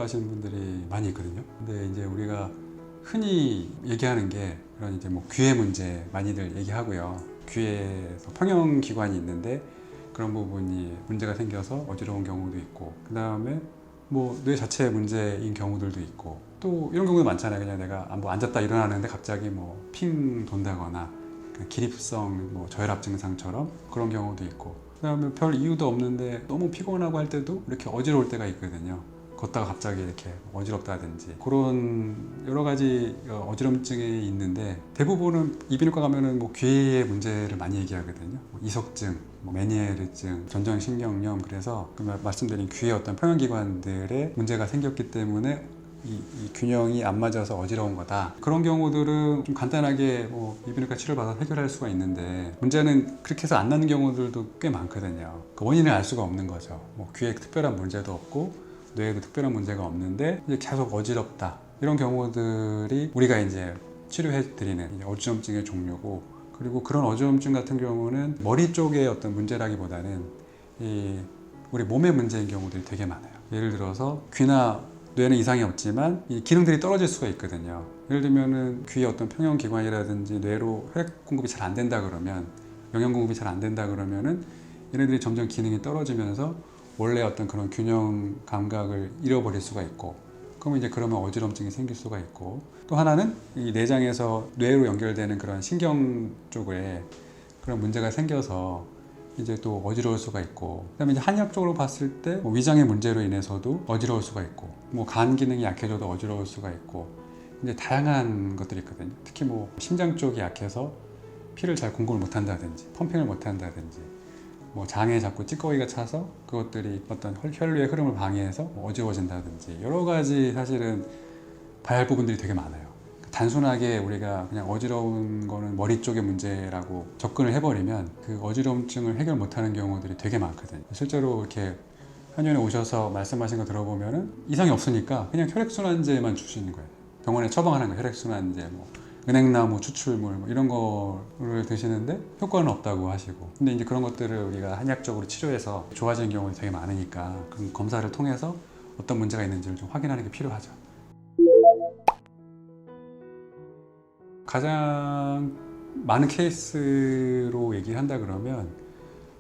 하시는 분들이 많이 있거든요. 근데 이제 우리가 흔히 얘기하는 게 그런 이제 뭐 귀의 문제 많이들 얘기하고요. 귀에서 평형기관이 있는데 그런 부분이 문제가 생겨서 어지러운 경우도 있고, 그 다음에 뭐 뇌 자체의 문제인 경우들도 있고, 또 이런 경우도 많잖아요. 그냥 내가 뭐 앉았다 일어나는데 갑자기 뭐 핑 돈다거나 기립성 뭐 저혈압 증상처럼 그런 경우도 있고, 그 다음에 별 이유도 없는데 너무 피곤하고 할 때도 이렇게 어지러울 때가 있거든요. 걷다가 갑자기 이렇게 어지럽다든지 그런 여러 가지 어지럼증이 있는데, 대부분은 이비인후과 가면은 뭐 귀의 문제를 많이 얘기하거든요. 뭐 이석증, 뭐 메니에르증, 전정신경염. 그래서 말씀드린 귀의 어떤 평형기관들에 문제가 생겼기 때문에 이 균형이 안 맞아서 어지러운 거다. 그런 경우들은 좀 간단하게 뭐 이비인후과 치료를 받아서 해결할 수가 있는데, 문제는 그렇게 해서 안 나는 경우들도 꽤 많거든요. 그 원인을 알 수가 없는 거죠. 뭐 귀에 특별한 문제도 없고 뇌에도 특별한 문제가 없는데 이제 계속 어지럽다, 이런 경우들이 우리가 이제 치료해 드리는 어지럼증의 종류고, 그리고 그런 어지럼증 같은 경우는 머리 쪽의 어떤 문제라기보다는 이 우리 몸의 문제인 경우들이 되게 많아요. 예를 들어서 귀나 뇌는 이상이 없지만 이 기능들이 떨어질 수가 있거든요. 예를 들면은 귀의 어떤 평형기관이라든지 뇌로 혈액 공급이 잘 안 된다 그러면, 영양 공급이 잘 안 된다 그러면은 얘네들이 점점 기능이 떨어지면서 원래 어떤 그런 균형 감각을 잃어버릴 수가 있고, 그러면 이제 그러면 어지럼증이 생길 수가 있고, 또 하나는 이 내장에서 뇌로 연결되는 그런 신경 쪽에 그런 문제가 생겨서 이제 또 어지러울 수가 있고, 그다음에 이제 한의학적으로 봤을 때 뭐 위장의 문제로 인해서도 어지러울 수가 있고, 뭐 간 기능이 약해져도 어지러울 수가 있고, 이제 다양한 것들이 있거든요. 특히 뭐 심장 쪽이 약해서 피를 잘 공급을 못 한다든지 펌핑을 못 한다든지, 뭐 장에 자꾸 찌꺼기가 차서 그것들이 어떤 혈류의 흐름을 방해해서 어지러워진다든지, 여러 가지 사실은 봐야 할 부분들이 되게 많아요. 단순하게 우리가 그냥 어지러운 거는 머리 쪽의 문제라고 접근을 해버리면 그 어지러움증을 해결 못하는 경우들이 되게 많거든요. 실제로 이렇게 한의원에 오셔서 말씀하신 거 들어보면은 이상이 없으니까 그냥 혈액순환제만 주시는 거예요. 병원에 처방하는 거 혈액순환제, 뭐 은행나무 추출물 뭐 이런 거를 드시는데 효과는 없다고 하시고, 근데 이제 그런 것들을 우리가 한의학적으로 치료해서 좋아지는 경우가 되게 많으니까 그런 검사를 통해서 어떤 문제가 있는지를 좀 확인하는 게 필요하죠. 가장 많은 케이스로 얘기를 한다 그러면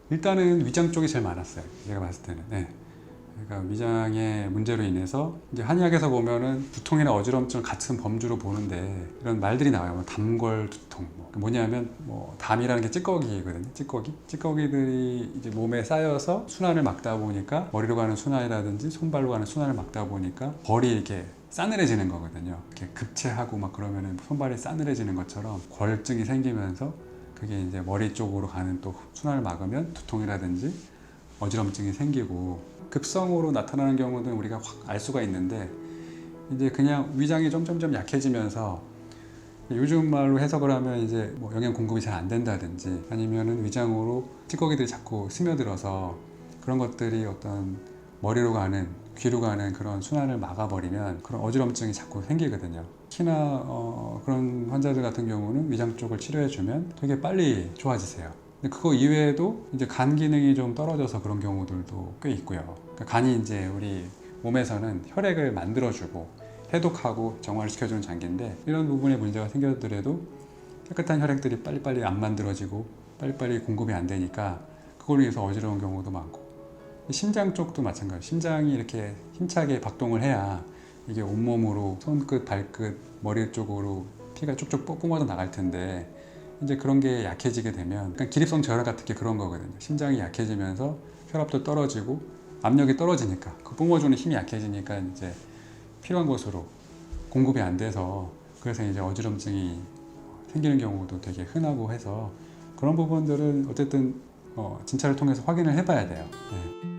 일단은 위장 쪽이 제일 많았어요. 제가 봤을 때는. 네. 그러니까 위장의 문제로 인해서 이제 한의학에서 보면은 두통이나 어지럼증을 같은 범주로 보는데 이런 말들이 나와요. 뭐 담골 두통. 뭐냐면 뭐 담이라는 게 찌꺼기거든요. 찌꺼기들이 이제 몸에 쌓여서 순환을 막다 보니까, 머리로 가는 순환이라든지 손발로 가는 순환을 막다 보니까 벌이 이렇게 싸늘해지는 거거든요. 이렇게 급체하고 막 그러면은 손발이 싸늘해지는 것처럼 골증이 생기면서 그게 이제 머리 쪽으로 가는 또 순환을 막으면 두통이라든지 어지럼증이 생기고, 급성으로 나타나는 경우는 우리가 확 알 수가 있는데, 이제 그냥 위장이 점점점 약해지면서 요즘 말로 해석을 하면 이제 뭐 영양 공급이 잘 안 된다든지, 아니면은 위장으로 찌꺼기들이 자꾸 스며들어서 그런 것들이 어떤 머리로 가는, 귀로 가는 그런 순환을 막아버리면 그런 어지럼증이 자꾸 생기거든요. 특히나 그런 환자들 같은 경우는 위장 쪽을 치료해주면 되게 빨리 좋아지세요. 근데 그거 이외에도 이제 간 기능이 좀 떨어져서 그런 경우들도 꽤 있고요. 그러니까 간이 이제 우리 몸에서는 혈액을 만들어주고 해독하고 정화를 시켜주는 장기인데, 이런 부분에 문제가 생겼더라도 깨끗한 혈액들이 빨리빨리 안 만들어지고 빨리빨리 공급이 안 되니까 그걸로 인해서 어지러운 경우도 많고, 심장 쪽도 마찬가지예요. 심장이 이렇게 힘차게 박동을 해야 이게 온몸으로 손끝, 발끝, 머리 쪽으로 피가 쭉쭉 뿜어져 나갈 텐데, 이제 그런 게 약해지게 되면, 그러니까 기립성 저혈압 같은 게 그런 거거든요. 심장이 약해지면서 혈압도 떨어지고 압력이 떨어지니까 그 뿜어주는 힘이 약해지니까 이제 필요한 곳으로 공급이 안 돼서, 그래서 이제 어지럼증이 생기는 경우도 되게 흔하고 해서, 그런 부분들은 어쨌든 진찰을 통해서 확인을 해봐야 돼요. 네.